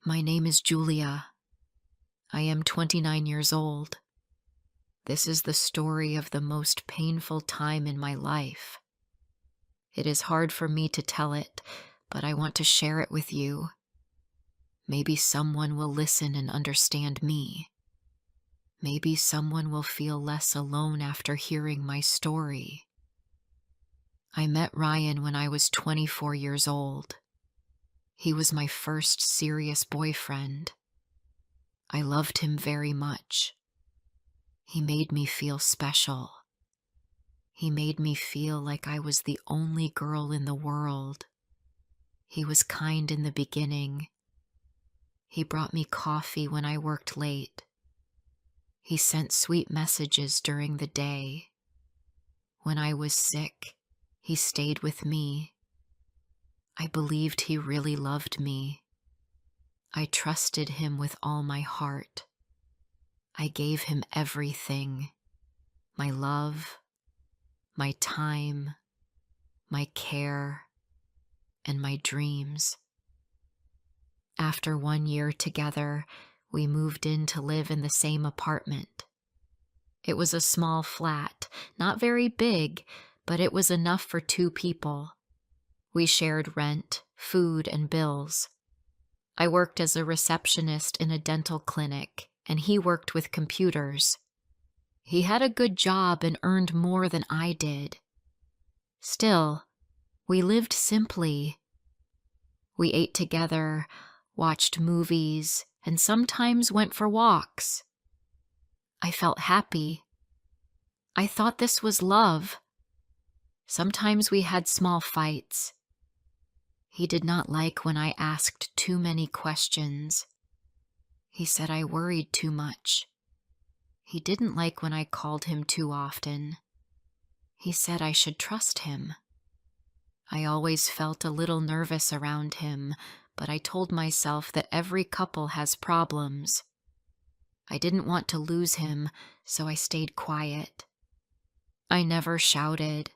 My name is Julia. I am 29 years old. This is the story of the most painful time in my life. It is hard for me to tell it, but I want to share it with you. Maybe someone will listen and understand me. Maybe someone will feel less alone after hearing my story. I met Ryan when I was 24 years old. He was my first serious boyfriend. I loved him very much. He made me feel special. He made me feel like I was the only girl in the world. He was kind in the beginning. He brought me coffee when I worked late. He sent sweet messages during the day. When I was sick, he stayed with me. I believed he really loved me. I trusted him with all my heart. I gave him everything: my love, my time, my care, and my dreams. After 1 year together, we moved in to live in the same apartment. It was a small flat, not very big, but it was enough for 2 people. We shared rent, food, and bills. I worked as a receptionist in a dental clinic, and he worked with computers. He had a good job and earned more than I did. Still, we lived simply. We ate together, watched movies, and sometimes went for walks. I felt happy. I thought this was love. Sometimes we had small fights. He did not like when I asked too many questions. He said I worried too much. He didn't like when I called him too often. He said I should trust him. I always felt a little nervous around him, but I told myself that every couple has problems. I didn't want to lose him, so I stayed quiet. I never shouted.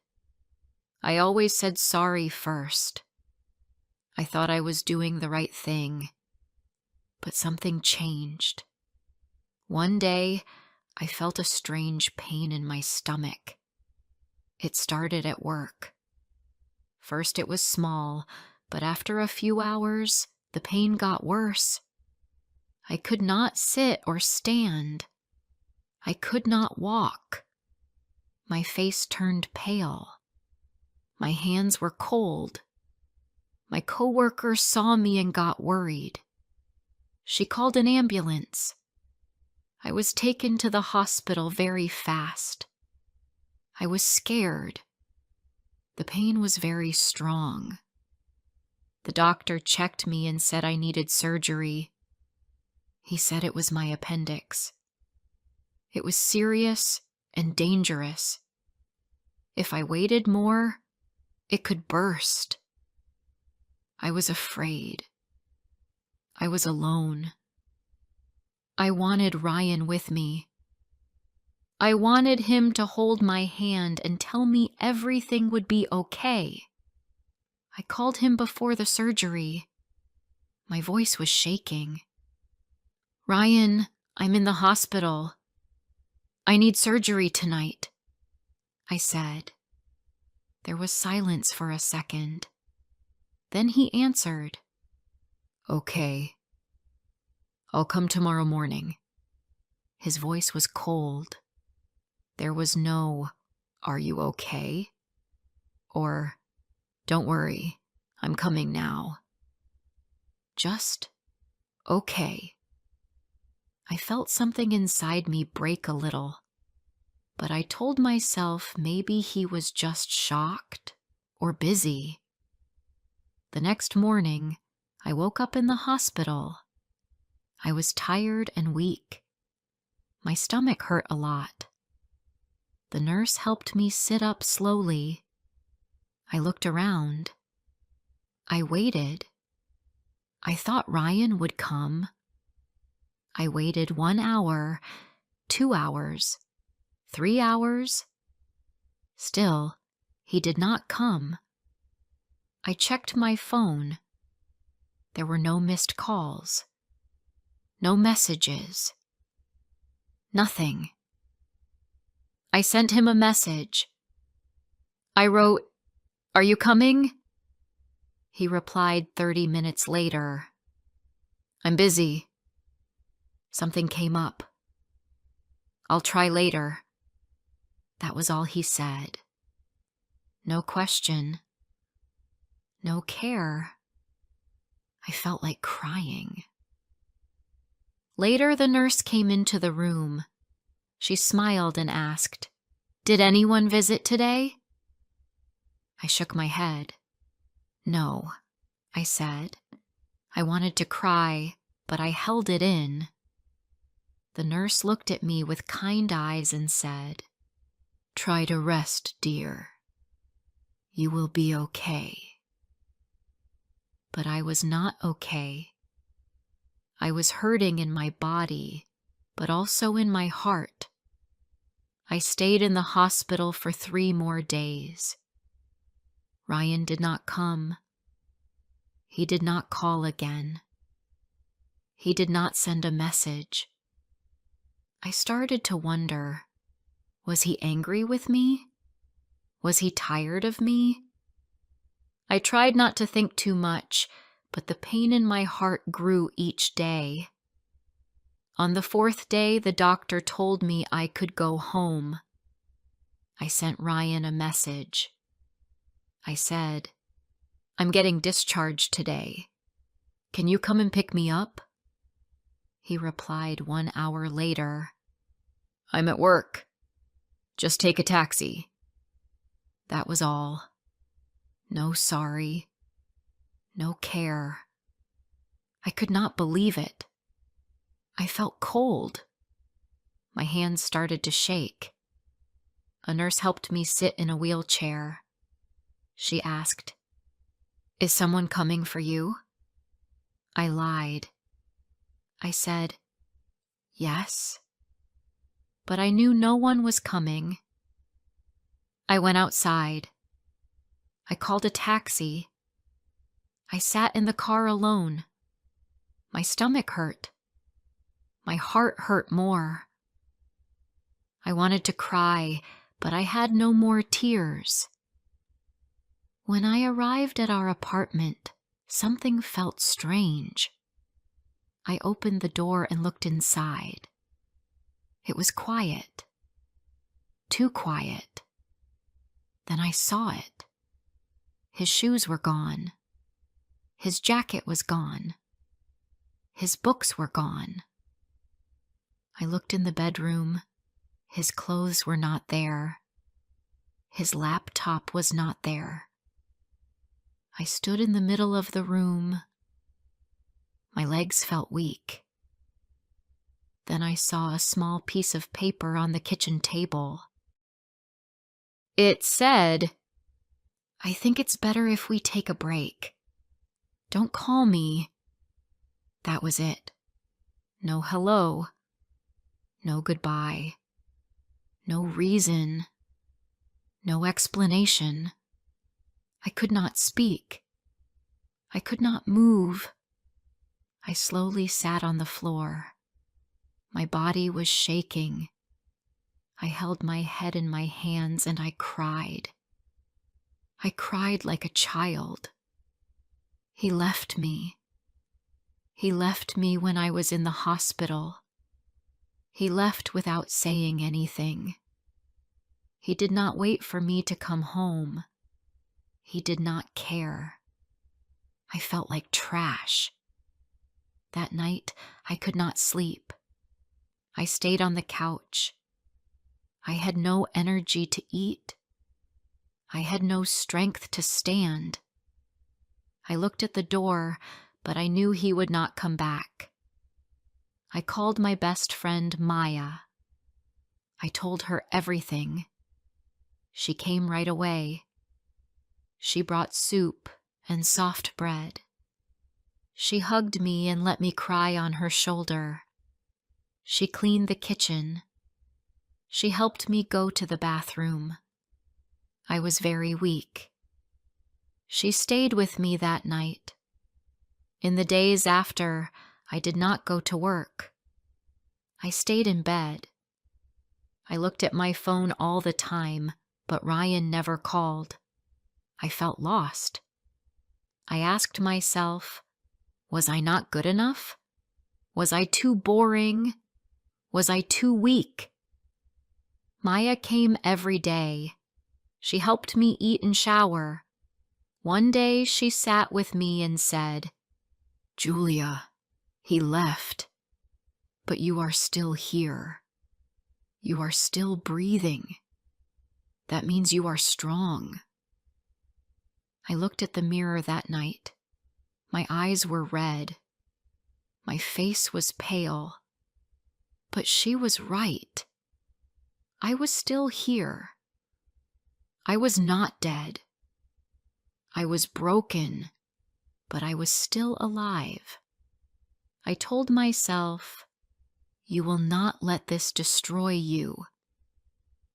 I always said sorry first. I thought I was doing the right thing, but something changed. One day, I felt a strange pain in my stomach. It started at work. First it was small, but after a few hours, the pain got worse. I could not sit or stand. I could not walk. My face turned pale. My hands were cold. My coworker saw me and got worried. She called an ambulance. I was taken to the hospital very fast. I was scared. The pain was very strong. The doctor checked me and said I needed surgery. He said it was my appendix. It was serious and dangerous. If I waited more, it could burst. I was afraid. I was alone. I wanted Ryan with me. I wanted him to hold my hand and tell me everything would be okay. I called him before the surgery. My voice was shaking. "Ryan, I'm in the hospital. I need surgery tonight," I said. There was silence for a second. Then he answered, "Okay. I'll come tomorrow morning." His voice was cold. There was no, "Are you okay?" or "Don't worry, I'm coming now." Just, "Okay." I felt something inside me break a little, but I told myself maybe he was just shocked or busy. The next morning, I woke up in the hospital. I was tired and weak. My stomach hurt a lot. The nurse helped me sit up slowly. I looked around. I waited. I thought Ryan would come. I waited 1 hour, 2 hours, 3 hours. Still, he did not come. I checked my phone. There were no missed calls. No messages. Nothing. I sent him a message. I wrote, "Are you coming?" He replied 30 minutes later, "I'm busy. Something came up. I'll try later." That was all he said. No question. No care. I felt like crying. Later, the nurse came into the room. She smiled and asked, "Did anyone visit today?" I shook my head. "No," I said. I wanted to cry, but I held it in. The nurse looked at me with kind eyes and said, "Try to rest, dear. You will be okay." But I was not okay. I was hurting in my body, but also in my heart. I stayed in the hospital for 3 more days. Ryan did not come. He did not call again. He did not send a message. I started to wonder, was he angry with me? Was he tired of me? I tried not to think too much, but the pain in my heart grew each day. On the 4th day, the doctor told me I could go home. I sent Ryan a message. I said, "I'm getting discharged today. Can you come and pick me up?" He replied 1 hour later, "I'm at work. Just take a taxi." That was all. No sorry. No care. I could not believe it. I felt cold. My hands started to shake. A nurse helped me sit in a wheelchair. She asked, "Is someone coming for you?" I lied. I said, "Yes." But I knew no one was coming. I went outside. I called a taxi. I sat in the car alone. My stomach hurt. My heart hurt more. I wanted to cry, but I had no more tears. When I arrived at our apartment, something felt strange. I opened the door and looked inside. It was quiet. Too quiet. Then I saw it. His shoes were gone. His jacket was gone. His books were gone. I looked in the bedroom. His clothes were not there. His laptop was not there. I stood in the middle of the room. My legs felt weak. Then I saw a small piece of paper on the kitchen table. It said, "I think it's better if we take a break. Don't call me." That was it. No hello. No goodbye. No reason. No explanation. I could not speak. I could not move. I slowly sat on the floor. My body was shaking. I held my head in my hands and I cried. I cried like a child. He left me. He left me when I was in the hospital. He left without saying anything. He did not wait for me to come home. He did not care. I felt like trash. That night, I could not sleep. I stayed on the couch. I had no energy to eat. I had no strength to stand. I looked at the door, but I knew he would not come back. I called my best friend, Maya. I told her everything. She came right away. She brought soup and soft bread. She hugged me and let me cry on her shoulder. She cleaned the kitchen. She helped me go to the bathroom. I was very weak. She stayed with me that night. In the days after, I did not go to work. I stayed in bed. I looked at my phone all the time, but Ryan never called. I felt lost. I asked myself, was I not good enough? Was I too boring? Was I too weak? Maya came every day. She helped me eat and shower. One day she sat with me and said, "Julia, he left, but you are still here. You are still breathing. That means you are strong." I looked at the mirror that night. My eyes were red. My face was pale. But she was right. I was still here. I was not dead. I was broken, but I was still alive. I told myself, you will not let this destroy you.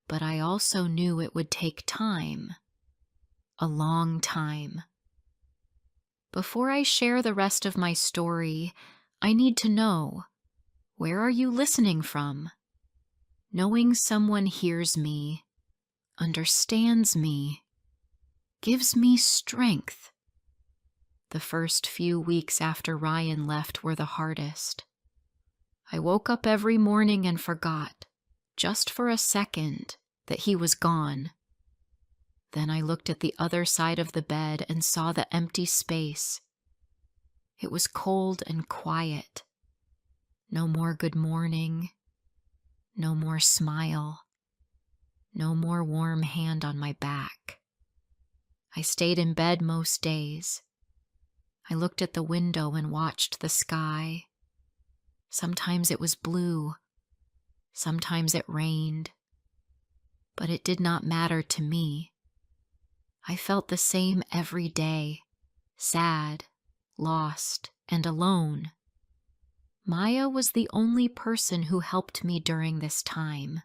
But I also knew it would take time. A long time. Before I share the rest of my story, I need to know, where are you listening from? Knowing someone hears me, understands me, gives me strength. The first few weeks after Ryan left were the hardest. I woke up every morning and forgot, just for a second, that he was gone. Then I looked at the other side of the bed and saw the empty space. It was cold and quiet. No more good morning. No more smile. No more warm hand on my back. I stayed in bed most days. I looked at the window and watched the sky. Sometimes it was blue. Sometimes it rained. But it did not matter to me. I felt the same every day, sad, lost, and alone. Maya was the only person who helped me during this time.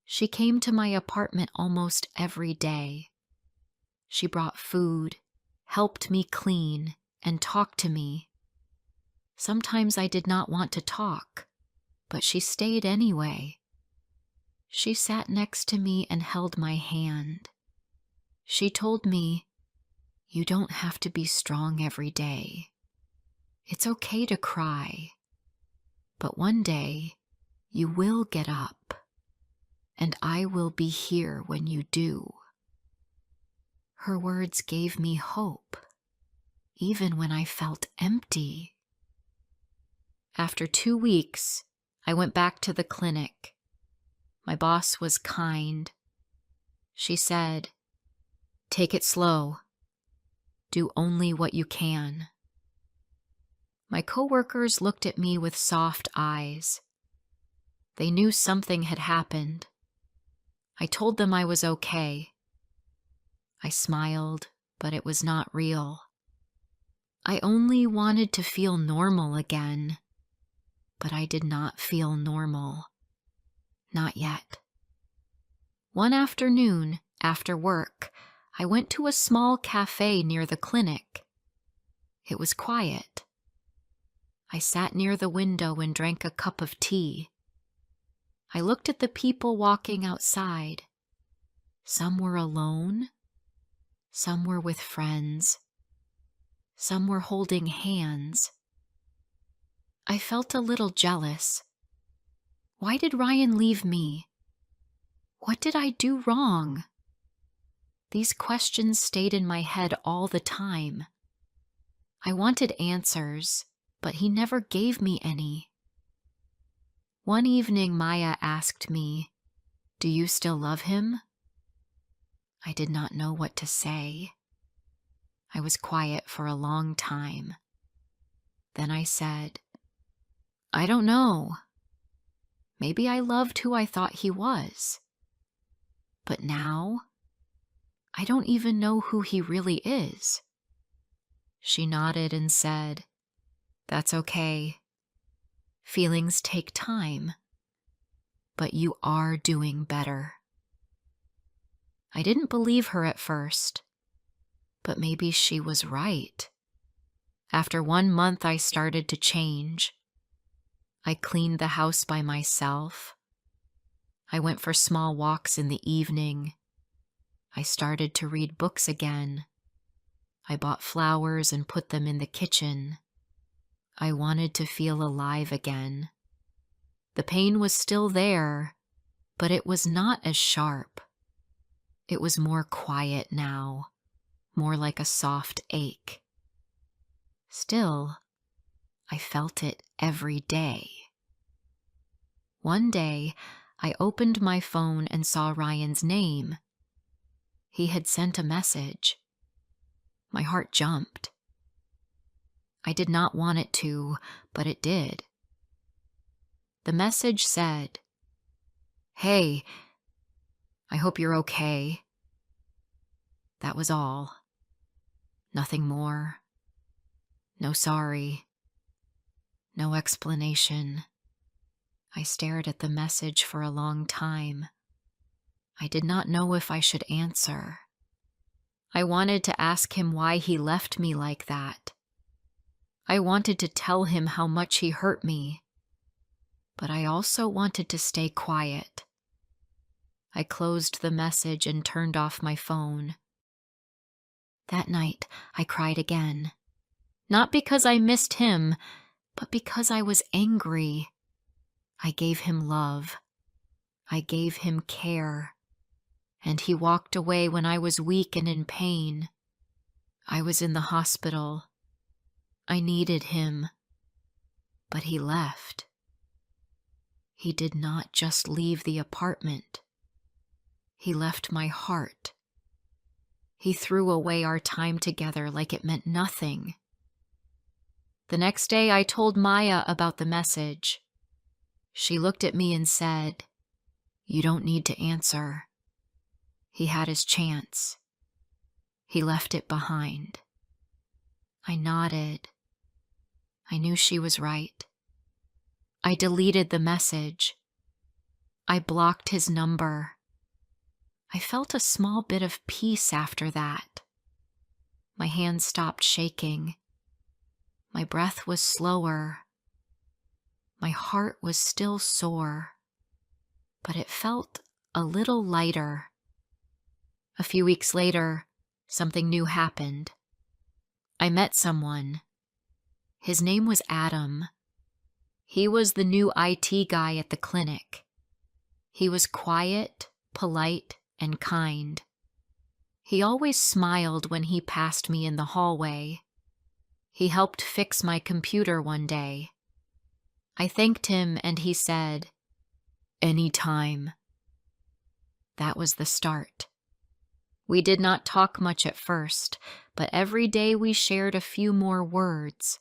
She came to my apartment almost every day. She brought food, helped me clean, and talked to me. Sometimes I did not want to talk, but she stayed anyway. She sat next to me and held my hand. She told me, "You don't have to be strong every day. It's okay to cry. But one day, you will get up, and I will be here when you do." Her words gave me hope, even when I felt empty. After 2 weeks, I went back to the clinic. My boss was kind. She said, "Take it slow. Do only what you can." My coworkers looked at me with soft eyes. They knew something had happened. I told them I was okay. I smiled, but it was not real. I only wanted to feel normal again, but I did not feel normal. Not yet. One afternoon, after work, I went to a small cafe near the clinic. It was quiet. I sat near the window and drank a cup of tea. I looked at the people walking outside. Some were alone. Some were with friends. Some were holding hands. I felt a little jealous. Why did Ryan leave me? What did I do wrong? These questions stayed in my head all the time. I wanted answers, but he never gave me any. One evening, Maya asked me, "Do you still love him?" I did not know what to say. I was quiet for a long time. Then I said, "I don't know. Maybe I loved who I thought he was. But now, I don't even know who he really is." She nodded and said, "That's okay. Feelings take time, but you are doing better." I didn't believe her at first, but maybe she was right. After 1 month, I started to change. I cleaned the house by myself. I went for small walks in the evening. I started to read books again. I bought flowers and put them in the kitchen. I wanted to feel alive again. The pain was still there, but it was not as sharp. It was more quiet now, more like a soft ache. Still, I felt it every day. One day, I opened my phone and saw Ryan's name. He had sent a message. My heart jumped. I did not want it to, but it did. The message said, "Hey, I hope you're okay." That was all. Nothing more. No sorry. No explanation. I stared at the message for a long time. I did not know if I should answer. I wanted to ask him why he left me like that. I wanted to tell him how much he hurt me, but I also wanted to stay quiet. I closed the message and turned off my phone. That night, I cried again. Not because I missed him, but because I was angry. I gave him love. I gave him care. And he walked away when I was weak and in pain. I was in the hospital. I needed him. But he left. He did not just leave the apartment. He left my heart. He threw away our time together like it meant nothing. The next day, I told Maya about the message. She looked at me and said, "You don't need to answer. He had his chance. He left it behind." I nodded. I knew she was right. I deleted the message. I blocked his number. I felt a small bit of peace after that. My hands stopped shaking. My breath was slower. My heart was still sore, but it felt a little lighter. A few weeks later, something new happened. I met someone. His name was Adam. He was the new IT guy at the clinic. He was quiet, polite, and kind. He always smiled when he passed me in the hallway. He helped fix my computer one day. I thanked him and he said, "Anytime." That was the start. We did not talk much at first, but every day we shared a few more words.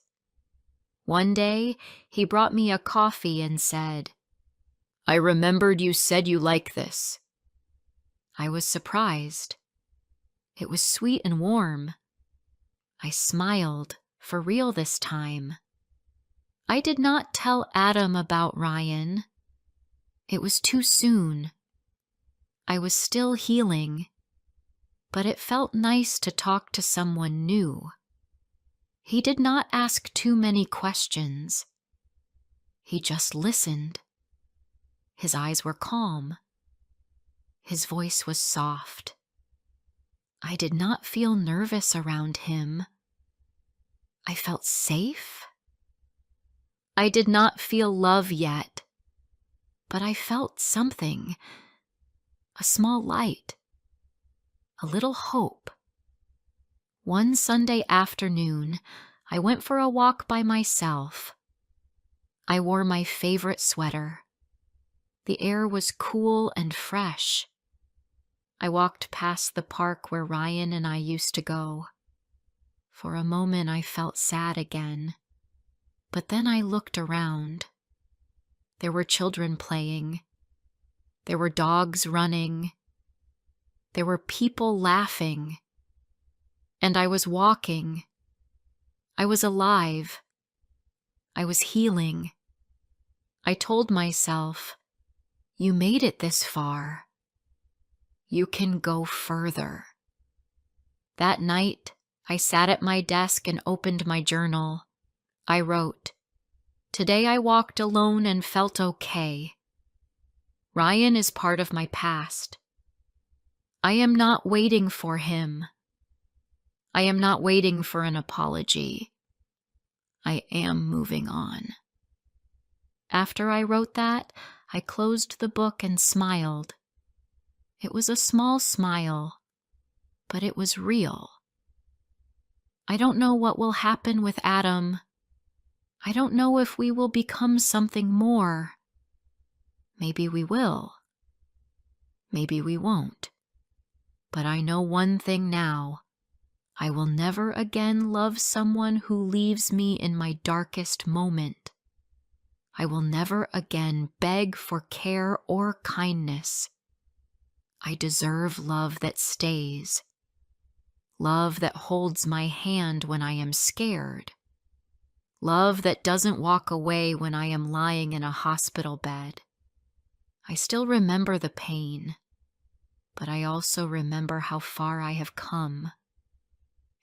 One day, he brought me a coffee and said, "I remembered you said you like this." I was surprised. It was sweet and warm. I smiled, for real this time. I did not tell Adam about Ryan. It was too soon. I was still healing, but it felt nice to talk to someone new. He did not ask too many questions. He just listened. His eyes were calm. His voice was soft. I did not feel nervous around him. I felt safe. I did not feel love yet, but I felt something, a small light, a little hope. One Sunday afternoon, I went for a walk by myself. I wore my favorite sweater. The air was cool and fresh. I walked past the park where Ryan and I used to go. For a moment, I felt sad again. But then I looked around. There were children playing. There were dogs running. There were people laughing. And I was walking. I was alive. I was healing. I told myself, "You made it this far. You can go further." That night, I sat at my desk and opened my journal. I wrote, "Today I walked alone and felt okay. Ryan is part of my past. I am not waiting for him. I am not waiting for an apology. I am moving on." After I wrote that, I closed the book and smiled. It was a small smile, but it was real. I don't know what will happen with Adam. I don't know if we will become something more. Maybe we will. Maybe we won't. But I know one thing now. I will never again love someone who leaves me in my darkest moment. I will never again beg for care or kindness. I deserve love that stays. Love that holds my hand when I am scared. Love that doesn't walk away when I am lying in a hospital bed. I still remember the pain, but I also remember how far I have come.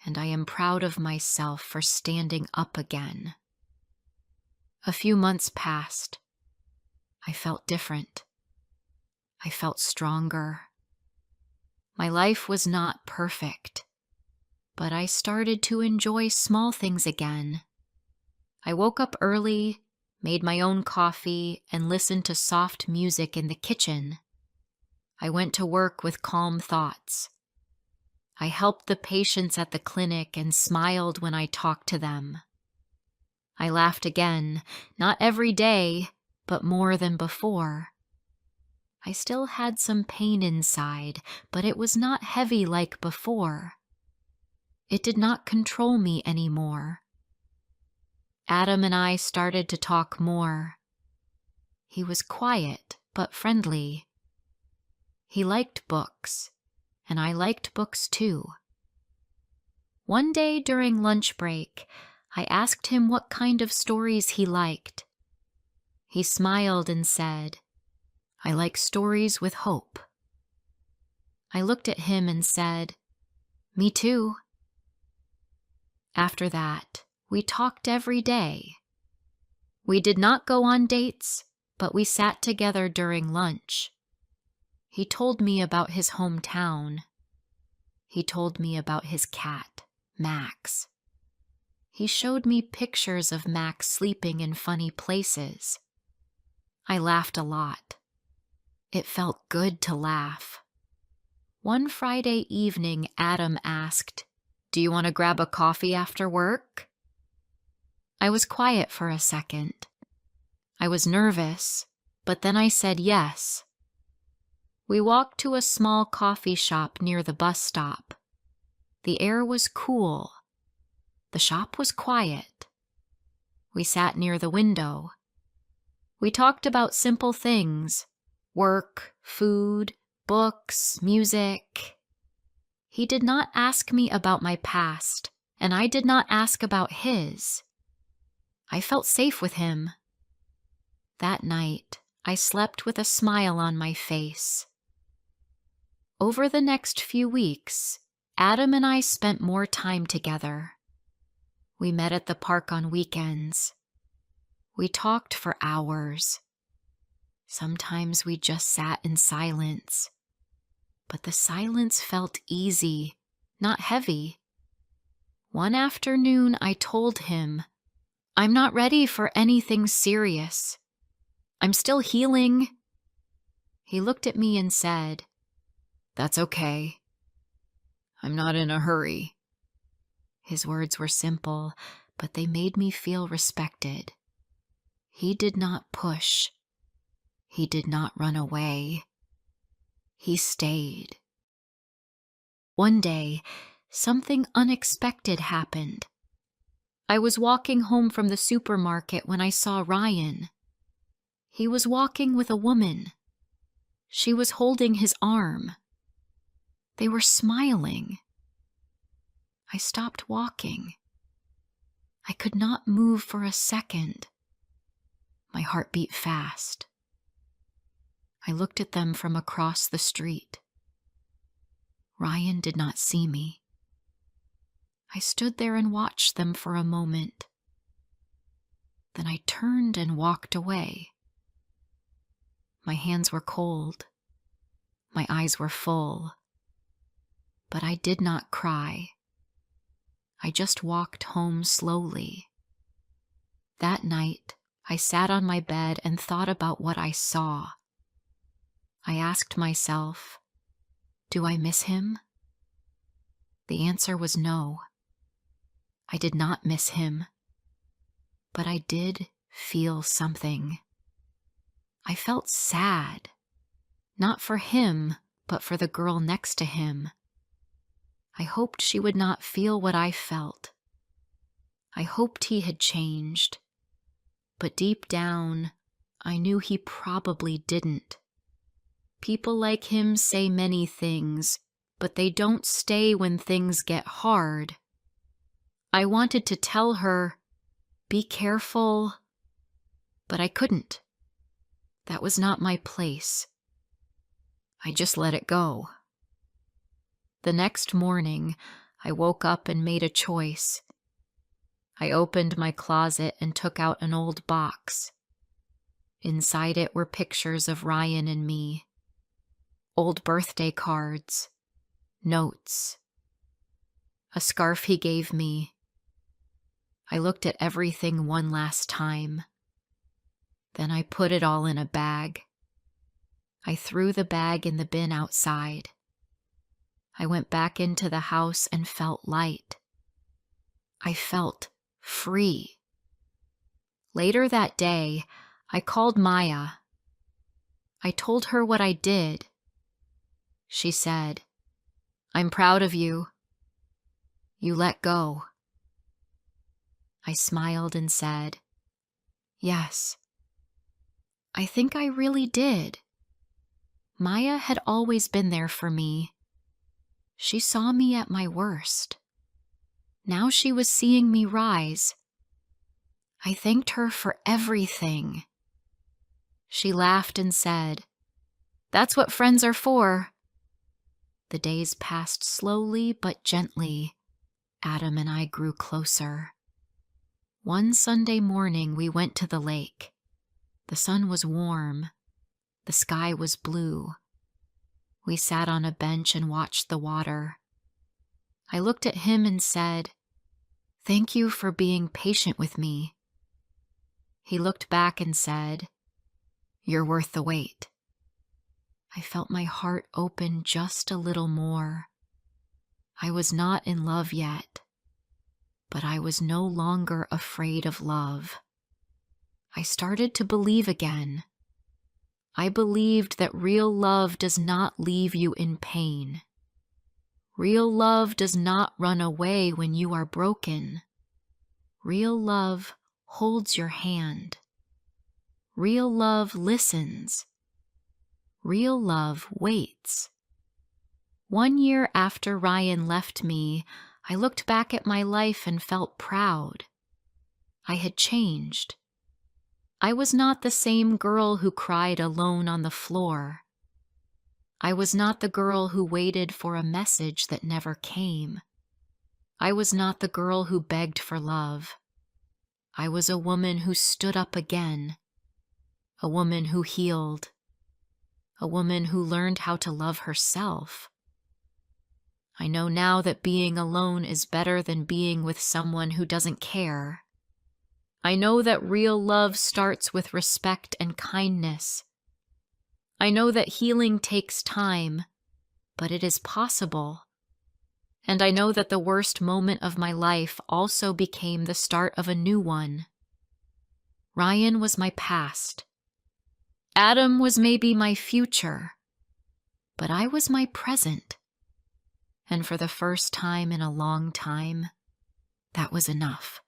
And I am proud of myself for standing up again. A few months passed. I felt different. I felt stronger. My life was not perfect, but I started to enjoy small things again. I woke up early, made my own coffee, and listened to soft music in the kitchen. I went to work with calm thoughts. I helped the patients at the clinic and smiled when I talked to them. I laughed again, not every day, but more than before. I still had some pain inside, but it was not heavy like before. It did not control me anymore. Adam and I started to talk more. He was quiet, but friendly. He liked books, and I liked books too. One day during lunch break, I asked him what kind of stories he liked. He smiled and said, "I like stories with hope." I looked at him and said, "Me too." After that, we talked every day. We did not go on dates, but we sat together during lunch. He told me about his hometown. He told me about his cat, Max. He showed me pictures of Max sleeping in funny places. I laughed a lot. It felt good to laugh. One Friday evening, Adam asked, "Do you want to grab a coffee after work?" I was quiet for a second. I was nervous, but then I said yes. We walked to a small coffee shop near the bus stop. The air was cool. The shop was quiet. We sat near the window. We talked about simple things: work, food, books, music. He did not ask me about my past, and I did not ask about his. I felt safe with him. That night, I slept with a smile on my face. Over the next few weeks, Adam and I spent more time together. We met at the park on weekends. We talked for hours. Sometimes we just sat in silence. But the silence felt easy, not heavy. One afternoon, I told him, "I'm not ready for anything serious. I'm still healing." He looked at me and said, "That's okay. I'm not in a hurry." His words were simple, but they made me feel respected. He did not push. He did not run away. He stayed. One day, something unexpected happened. I was walking home from the supermarket when I saw Ryan. He was walking with a woman. She was holding his arm. They were smiling. I stopped walking. I could not move for a second. My heart beat fast. I looked at them from across the street. Ryan did not see me. I stood there and watched them for a moment. Then I turned and walked away. My hands were cold. My eyes were full. But I did not cry. I just walked home slowly. That night, I sat on my bed and thought about what I saw. I asked myself, do I miss him? The answer was no. I did not miss him. But I did feel something. I felt sad. Not for him, but for the girl next to him. I hoped she would not feel what I felt. I hoped he had changed. But deep down, I knew he probably didn't. People like him say many things, but they don't stay when things get hard. I wanted to tell her, be careful, but I couldn't. That was not my place. I just let it go. The next morning, I woke up and made a choice. I opened my closet and took out an old box. Inside it were pictures of Ryan and me, old birthday cards, notes, a scarf he gave me. I looked at everything one last time. Then I put it all in a bag. I threw the bag in the bin outside. I went back into the house and felt light. I felt free. Later that day, I called Maya. I told her what I did. She said, I'm proud of you. You let go. I smiled and said, yes. I think I really did. Maya had always been there for me. She saw me at my worst. Now she was seeing me rise. I thanked her for everything. She laughed and said, that's what friends are for. The days passed slowly but gently. Adam and I grew closer. One Sunday morning, we went to the lake. The sun was warm. The sky was blue. We sat on a bench and watched the water. I looked at him and said, thank you for being patient with me. He looked back and said, you're worth the wait. I felt my heart open just a little more. I was not in love yet, but I was no longer afraid of love. I started to believe again. I believed that real love does not leave you in pain. Real love does not run away when you are broken. Real love holds your hand. Real love listens. Real love waits. 1 year after Ryan left me, I looked back at my life and felt proud. I had changed. I was not the same girl who cried alone on the floor. I was not the girl who waited for a message that never came. I was not the girl who begged for love. I was a woman who stood up again, a woman who healed, a woman who learned how to love herself. I know now that being alone is better than being with someone who doesn't care. I know that real love starts with respect and kindness. I know that healing takes time, but it is possible. And I know that the worst moment of my life also became the start of a new one. Ryan was my past. Adam was maybe my future, but I was my present. And for the first time in a long time, that was enough.